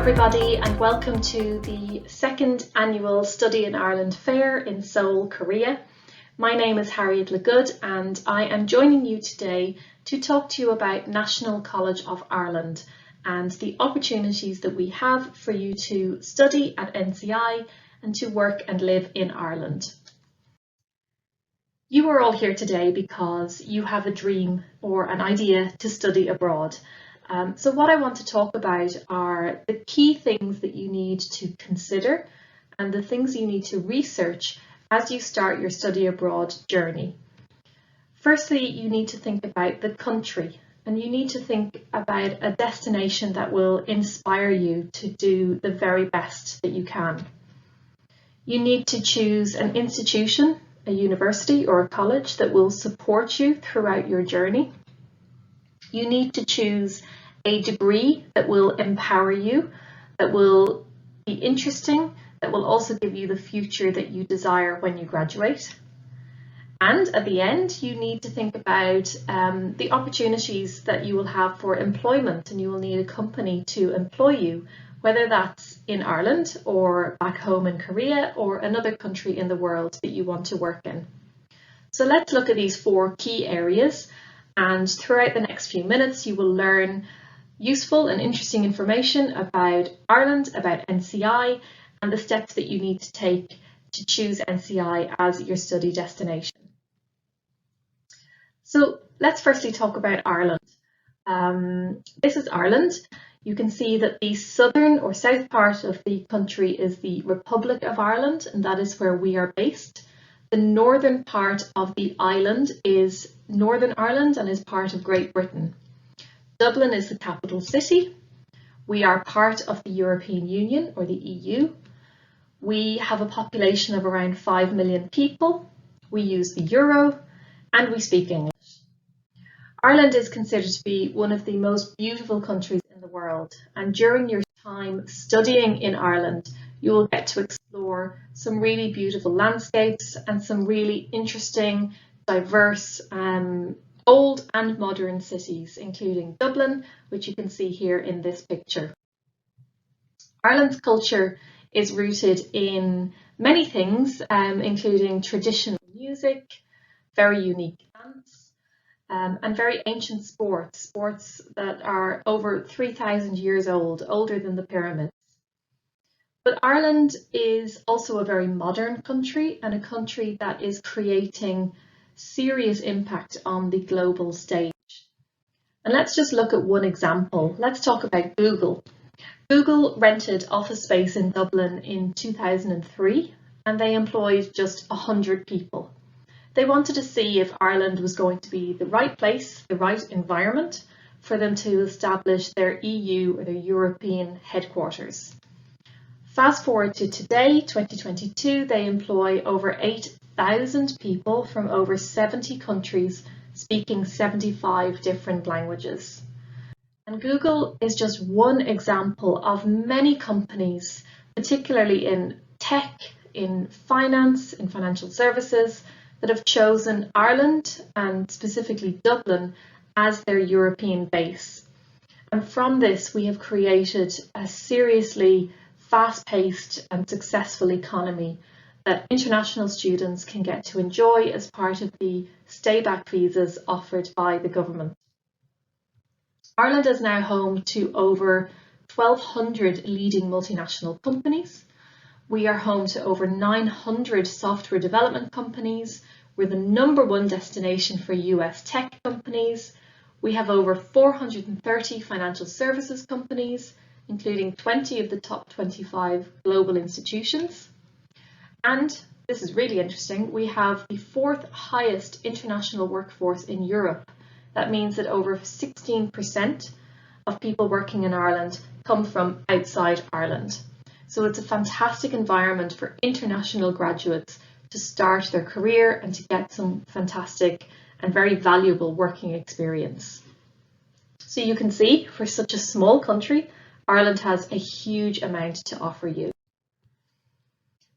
everybody, and welcome to the second annual Study in Ireland Fair in Seoul, Korea. My name is Harriet Lagood and I am joining you today to talk to you about National College of Ireland and the opportunities that we have for you to study at NCI and to work and live in Ireland. You are all here today because you have a dream or an idea to study abroad. So what I want to talk about are the key things that you need to consider and the things you need to research as you start your study abroad journey. Firstly, you need to think about the country and you need to think about a destination that will inspire you to do the very best that you can. You need to choose an institution, a university or a college that will support you throughout your journey. You need to choose a degree that will empower you, that will be interesting, that will also give you the future that you desire when you graduate. And at the end, you need to think about the opportunities that you will have for employment, and you will need a company to employ you, whether that's in Ireland or back home in Korea or another country in the world that you want to work in. So let's look at these four key areas, and throughout the next few minutes you will learn useful and interesting information about Ireland, about NCI, and the steps that you need to take to choose NCI as your study destination. So let's firstly talk about Ireland. This is Ireland. You can see that the southern or south part of the country is the Republic of Ireland, and that is where we are based. The northern part of the island is Northern Ireland and is part of Great Britain. Dublin is the capital city. We are part of the European Union or the EU. We have a population of around 5 million people. We use the euro and we speak English. Ireland is considered to be one of the most beautiful countries in the world, and during your time studying in Ireland you will get to explore some really beautiful landscapes and some really interesting, diverse, old and modern cities, including Dublin, which you can see here in this picture. Ireland's culture is rooted in many things, including traditional music, very unique dance, and very ancient sports that are over 3,000 years old, older than the pyramids. But Ireland is also a very modern country and a country that is creating serious impact on the global stage. And let's just look at one example. Let's talk about Google. Google rented office space in Dublin in 2003 and they employed just 100 people. They wanted to see if Ireland was going to be the right place, the right environment for them to establish their EU or their European headquarters. Fast forward to today, 2022, they employ over 8,000 people from over 70 countries speaking 75 different languages. And Google is just one example of many companies, particularly in tech, in finance, in financial services, that have chosen Ireland and specifically Dublin as their European base. And from this, we have created a seriously fast-paced and successful economy that international students can get to enjoy as part of the stay-back visas offered by the government. Ireland is now home to over 1,200 leading multinational companies. We are home to over 900 software development companies. We're the #1 destination for US tech companies. We have over 430 financial services companies, including 20 of the top 25 global institutions. And this is really interesting, we have the 4th highest international workforce in Europe. That means that over 16% of people working in Ireland come from outside Ireland. So it's a fantastic environment for international graduates to start their career and to get some fantastic and very valuable working experience. So you can see, for such a small country, Ireland has a huge amount to offer you.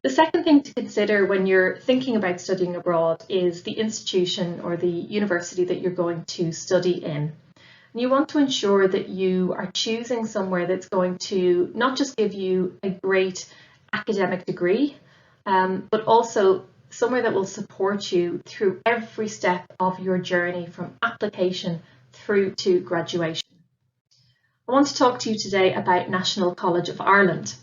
The second thing to consider when you're thinking about studying abroad is the institution or the university that you're going to study in. And you want to ensure that you are choosing somewhere that's going to not just give you a great academic degree, but also somewhere that will support you through every step of your journey from application through to graduation. I want to talk to you today about National College of Ireland.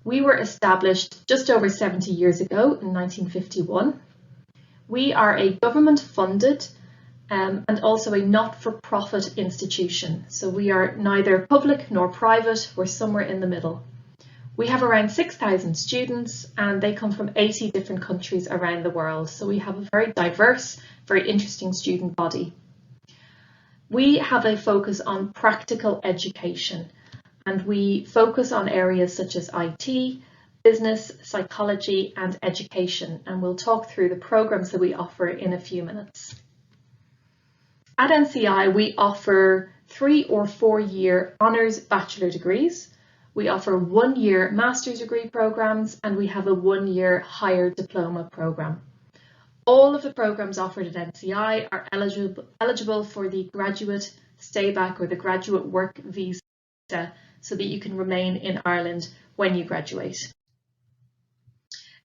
We were established just over 70 years ago in 1951. We are a government-funded and also a not-for-profit institution. So we are neither public nor private, we're somewhere in the middle. We have around 6,000 students and they come from 80 different countries around the world. So we have a very diverse, very interesting student body. We have a focus on practical education, and we focus on areas such as IT, business, psychology and education, and we'll talk through the programs that we offer in a few minutes. At NCI, we offer 3 or 4 year honours bachelor degrees, we offer 1 year master's degree programs, and we have a 1 year higher diploma program. All of the programs offered at NCI are eligible for the graduate stay-back or the graduate work visa, so that you can remain in Ireland when you graduate.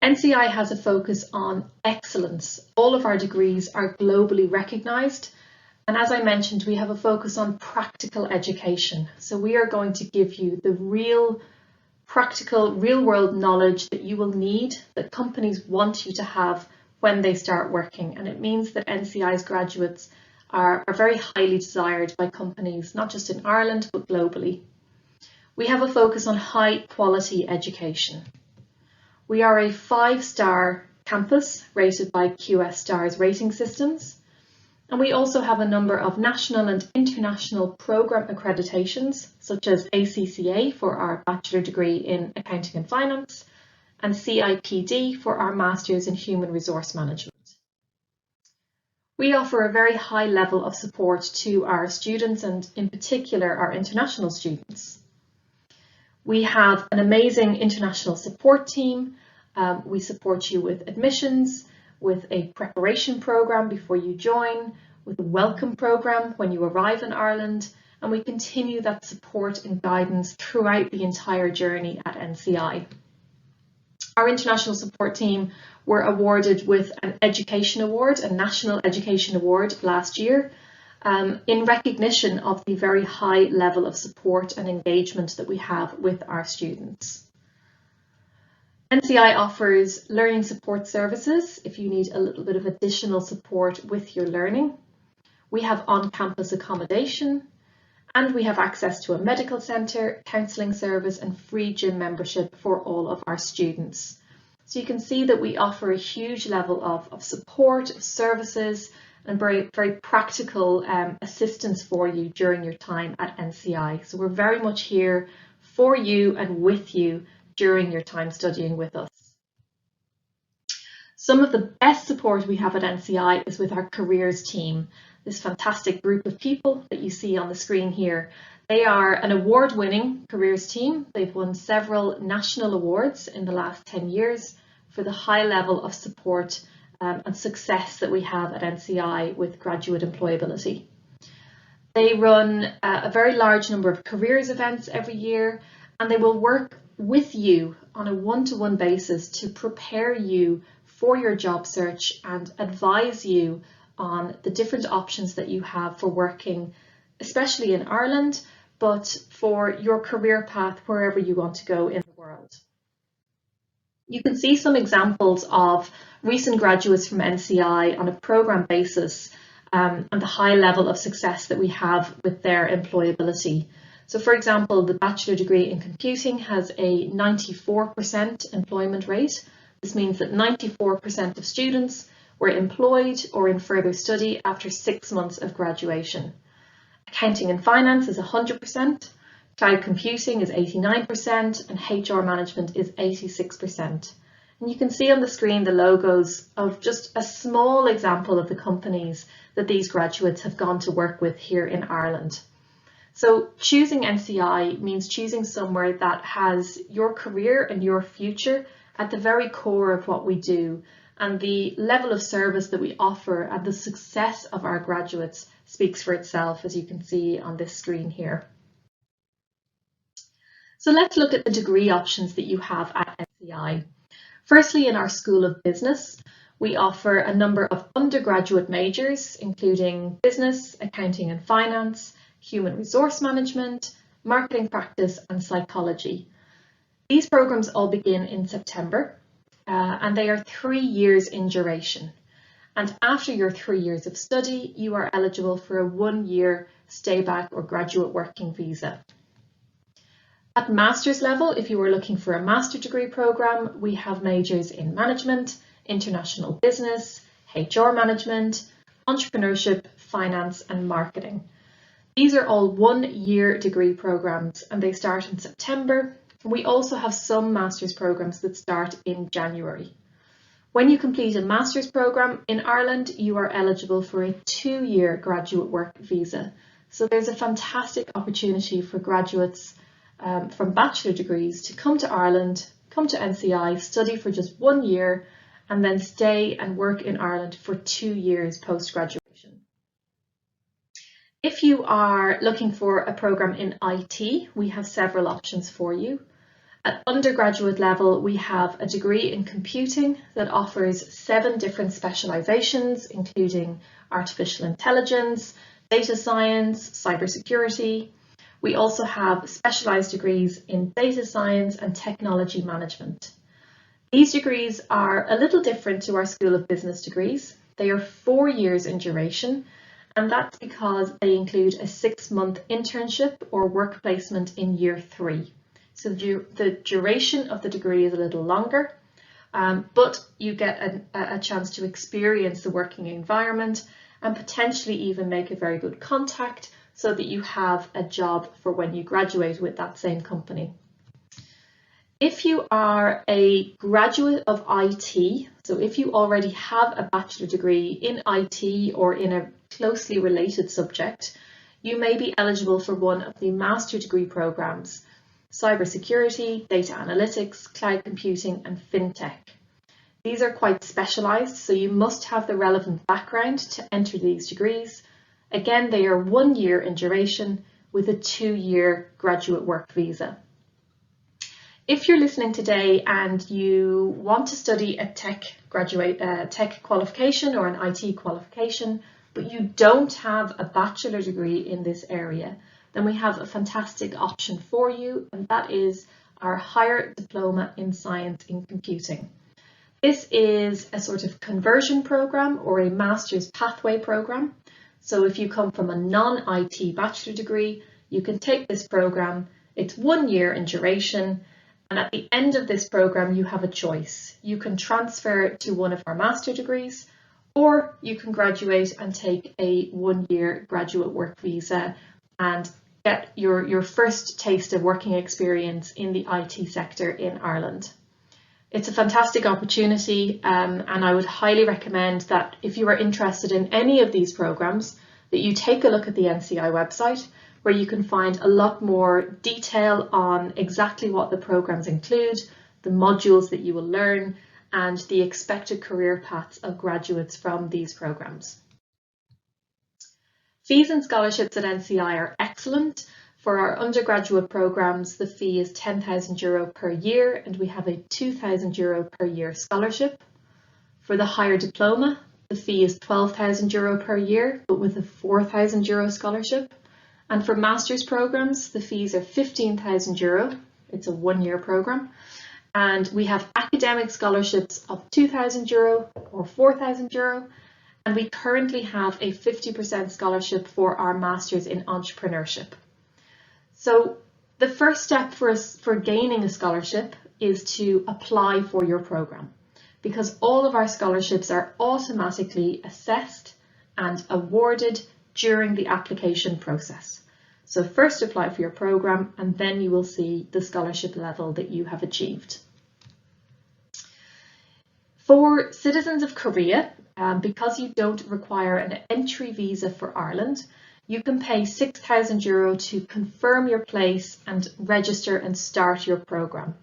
NCI has a focus on excellence. All of our degrees are globally recognised, and as I mentioned, we have a focus on practical education. So we are going to give you the real, practical, real-world knowledge that you will need, that companies want you to have when they start working, and it means that NCI's graduates are very highly desired by companies, not just in Ireland, but globally. We have a focus on high quality education. We are a 5-star campus rated by QS Stars rating systems, and we also have a number of national and international program accreditations, such as ACCA for our bachelor degree in accounting and finance, and CIPD for our Masters in Human Resource Management. We offer a very high level of support to our students, and in particular our international students. We have an amazing international support team. We support you with admissions, with a preparation program before you join, with a welcome program when you arrive in Ireland, and we continue that support and guidance throughout the entire journey at NCI. Our international support team were awarded with an education award, a national education award last year, in recognition of the very high level of support and engagement that we have with our students. NCI offers learning support services if you need a little bit of additional support with your learning. We have on-campus accommodation, and we have access to a medical centre, counselling service and free gym membership for all of our students. So you can see that we offer a huge level of support, of services and very, very practical assistance for you during your time at NCI. So we're very much here for you and with you during your time studying with us. Some of the best support we have at NCI is with our careers team, this fantastic group of people that you see on the screen here. They are an award-winning careers team. They've won several national awards in the last 10 years for the high level of support and success that we have at NCI with graduate employability. They run a very large number of careers events every year, and they will work with you on a one-to-one basis to prepare you for your job search and advise you on the different options that you have for working, especially in Ireland, but for your career path wherever you want to go in the world. You can see some examples of recent graduates from NCI on a programme basis and the high level of success that we have with their employability. So for example, the bachelor degree in computing has a 94% employment rate. This means that 94% of students were employed or in further study after 6 months of graduation. Accounting and finance is 100%, cloud computing is 89%, and HR management is 86%. And you can see on the screen the logos of just a small example of the companies that these graduates have gone to work with here in Ireland. So choosing NCI means choosing somewhere that has your career and your future at the very core of what we do, and the level of service that we offer and the success of our graduates speaks for itself, as you can see on this screen here. So let's look at the degree options that you have at NCI. Firstly, in our School of Business, we offer a number of undergraduate majors, including business, accounting and finance, human resource management, marketing practice and psychology. These programs all begin in September and they are 3 years in duration. And after your 3 years of study, you are eligible for a 1-year stay back or graduate working visa. At master's level, if you are looking for a master degree program, we have majors in management, international business, HR management, entrepreneurship, finance and marketing. These are all 1-year degree programs and they start in September. We also have some master's programs that start in January. When you complete a master's program in Ireland, you are eligible for a 2-year graduate work visa. So there's a fantastic opportunity for graduates from bachelor degrees to come to Ireland, come to NCI, study for just 1 year, and then stay and work in Ireland for 2 years post-graduation. If you are looking for a program in IT, we have several options for you. At undergraduate level, we have a degree in computing that offers 7 different specializations, including artificial intelligence, data science, cybersecurity. We also have specialized degrees in data science and technology management. These degrees are a little different to our School of Business degrees. They are 4 years in duration, and that's because they include a 6-month internship or work placement in year 3. So the duration of the degree is a little longer, but you get a chance to experience the working environment and potentially even make a very good contact so that you have a job for when you graduate with that same company. If you are a graduate of IT, so if you already have a bachelor degree in IT or in a closely related subject, you may be eligible for one of the master degree programs: cybersecurity, data analytics, cloud computing and fintech. These are quite specialized, so you must have the relevant background to enter these degrees. Again, they are 1 year in duration with a 2-year graduate work visa. If you're listening today and you want to study a tech qualification or an IT qualification, but you don't have a bachelor degree in this area, then we have a fantastic option for you, and that is our higher diploma in science in computing. This is a sort of conversion program or a master's pathway program. So if you come from a non-IT bachelor degree, you can take this program. It's 1 year in duration. And at the end of this program, you have a choice. You can transfer to one of our master degrees, or you can graduate and take a 1-year graduate work visa and get your first taste of working experience in the IT sector in Ireland. It's a fantastic opportunity, and I would highly recommend that if you are interested in any of these programs, that you take a look at the NCI website, where you can find a lot more detail on exactly what the programs include, the modules that you will learn, and the expected career paths of graduates from these programs. Fees and scholarships at NCI are excellent. For our undergraduate programs, the fee is €10,000 per year, and we have a €2,000 per year scholarship. For the higher diploma, the fee is €12,000 per year, but with a €4,000 scholarship. And for master's programs, the fees are €15,000. It's a 1-year program. And we have academic scholarships of €2,000 or €4,000. And we currently have a 50% scholarship for our masters in entrepreneurship. So the first step for gaining a scholarship is to apply for your program, because all of our scholarships are automatically assessed and awarded during the application process. So first apply for your program, and then you will see the scholarship level that you have achieved. For citizens of Korea, because you don't require an entry visa for Ireland, you can pay €6,000 to confirm your place and register and start your program.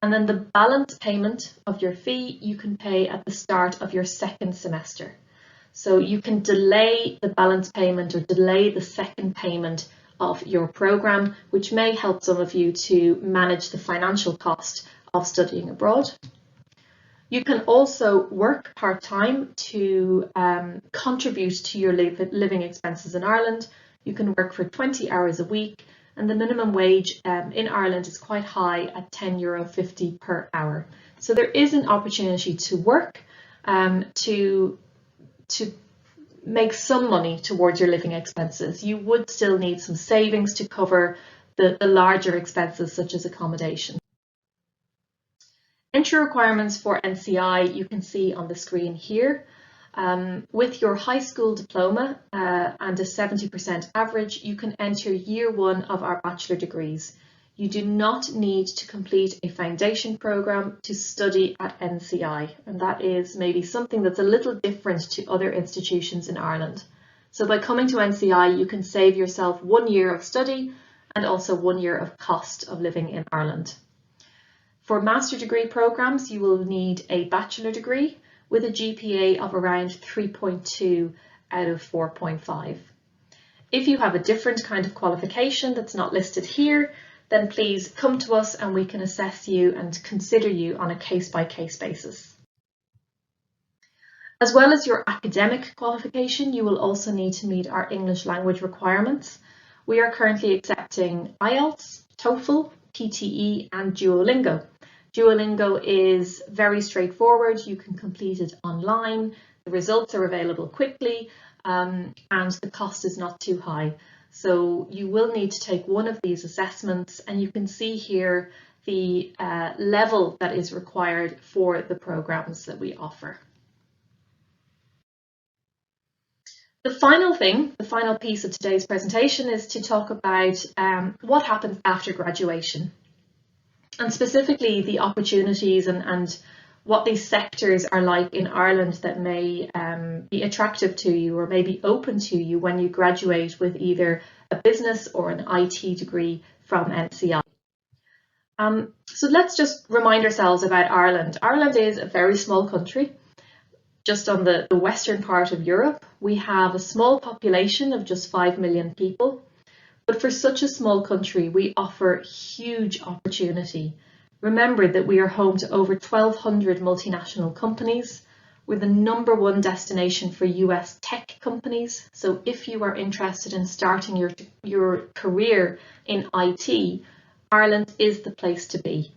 And then the balance payment of your fee you can pay at the start of your second semester. So you can delay the balance payment or delay the second payment of your programme, which may help some of you to manage the financial cost of studying abroad. You can also work part-time to contribute to your living expenses in Ireland. You can work for 20 hours a week, and the minimum wage in Ireland is quite high at €10.50 per hour. So there is an opportunity to work to make some money towards your living expenses. You would still need some savings to cover the larger expenses such as accommodation. Entry requirements for NCI you can see on the screen here. With your high school diploma and a 70% average, you can enter year one of our bachelor degrees. You do not need to complete a foundation programme to study at NCI, and that is maybe something that's a little different to other institutions in Ireland. So by coming to NCI, you can save yourself 1 year of study and also 1 year of cost of living in Ireland. For master degree programmes, you will need a bachelor degree with a GPA of around 3.2 out of 4.5. If you have a different kind of qualification that's not listed here, then please come to us and we can assess you and consider you on a case-by-case basis. As well as your academic qualification, you will also need to meet our English language requirements. We are currently accepting IELTS, TOEFL, PTE and Duolingo. Duolingo is very straightforward. You can complete it online. The results are available quickly and the cost is not too high. So you will need to take one of these assessments, and you can see here the level that is required for the programs that we offer. The final piece of today's presentation is to talk about what happens after graduation, and specifically the opportunities and what these sectors are like in Ireland that may be attractive to you or may be open to you when you graduate with either a business or an IT degree from NCI. So let's just remind ourselves about Ireland. Ireland is a very small country, just on the western part of Europe. We have a small population of just 5 million people, but for such a small country, we offer huge opportunity. Remember that we are home to over 1,200 multinational companies. We're the #1 destination for US tech companies. So if you are interested in starting your career in IT, Ireland is the place to be.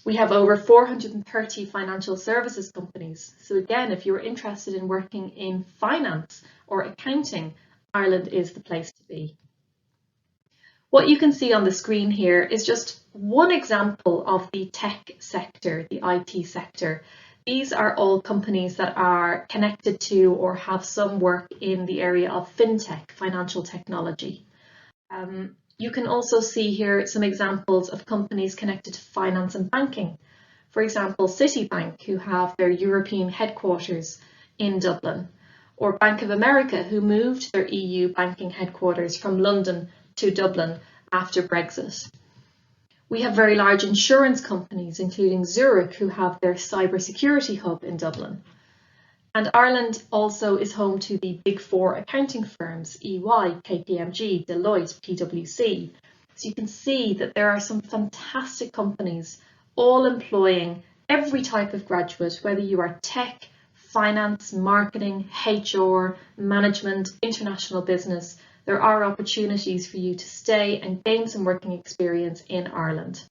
We have over 430 financial services companies. So again, if you're interested in working in finance or accounting, Ireland is the place to be. What you can see on the screen here is just one example of the tech sector, the IT sector. These are all companies that are connected to or have some work in the area of fintech, financial technology. You can also see here some examples of companies connected to finance and banking. For example, Citibank, who have their European headquarters in Dublin, or Bank of America, who moved their EU banking headquarters from London to Dublin after Brexit. We have very large insurance companies, including Zurich, who have their cybersecurity hub in Dublin. And Ireland also is home to the big 4 accounting firms, EY, KPMG, Deloitte, PwC. So you can see that there are some fantastic companies all employing every type of graduate, whether you are tech, finance, marketing, HR, management, international business. There are opportunities for you to stay and gain some working experience in Ireland.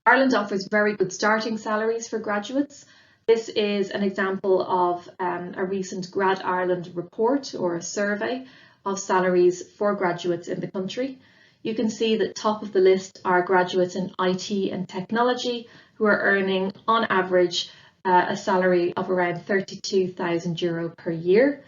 Ireland offers very good starting salaries for graduates. This is an example of a recent Grad Ireland report or a survey of salaries for graduates in the country. You can see that top of the list are graduates in IT and technology who are earning on average a salary of around €32,000 per year.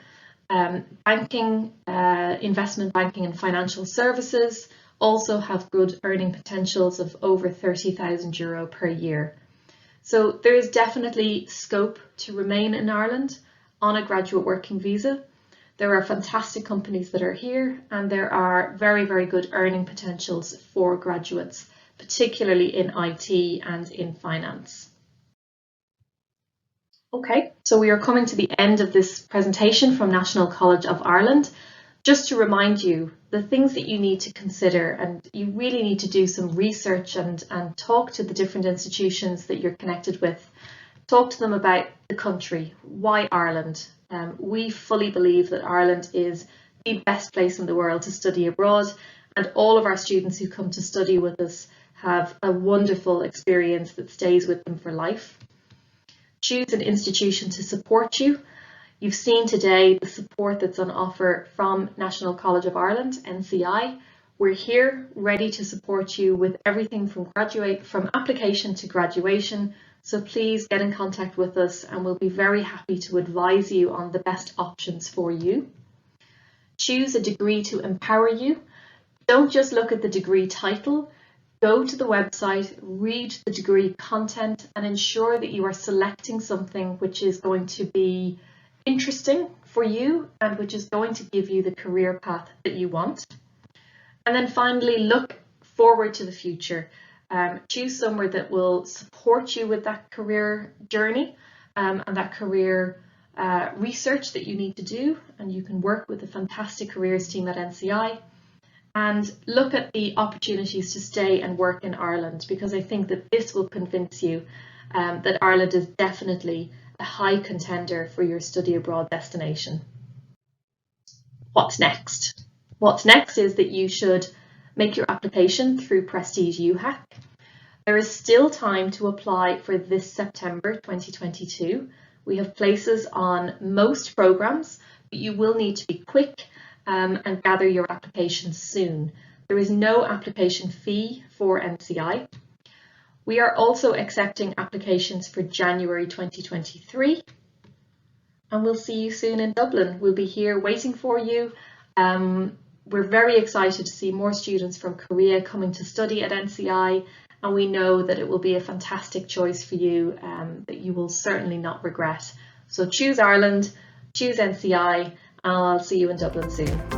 Banking, investment banking and financial services also have good earning potentials of over €30,000 per year. So there is definitely scope to remain in Ireland on a graduate working visa. There are fantastic companies that are here, and there are very, very good earning potentials for graduates particularly in IT and in finance. Okay, so we are coming to the end of this presentation from National College of Ireland. Just to remind you, the things that you need to consider, and you really need to do some research and talk to the different institutions that you're connected with. Talk to them about the country. Why Ireland? We fully believe that Ireland is the best place in the world to study abroad, and all of our students who come to study with us have a wonderful experience that stays with them for life. Choose an institution to support you. You've seen today the support that's on offer from National College of Ireland, NCI. We're here ready to support you with everything from application to graduation. So please get in contact with us and we'll be very happy to advise you on the best options for you. Choose a degree to empower you. Don't just look at the degree title. Go to the website, read the degree content, and ensure that you are selecting something which is going to be interesting for you and which is going to give you the career path that you want. And then finally, look forward to the future. Choose somewhere that will support you with that career journey and that career research that you need to do. And you can work with the fantastic careers team at NCI. And look at the opportunities to stay and work in Ireland, because I think that this will convince you that Ireland is definitely a high contender for your study abroad destination. What's next? What's next is that you should make your application through Prestige UHAC. There is still time to apply for this September 2022. We have places on most programs, but you will need to be quick and gather your applications soon. There is no application fee for NCI. We are also accepting applications for January 2023, and we'll see you soon in Dublin. We'll be here waiting for you. We're very excited to see more students from Korea coming to study at NCI, and we know that it will be a fantastic choice for you that you will certainly not regret. So choose Ireland, choose NCI, and I'll see you in Dublin soon.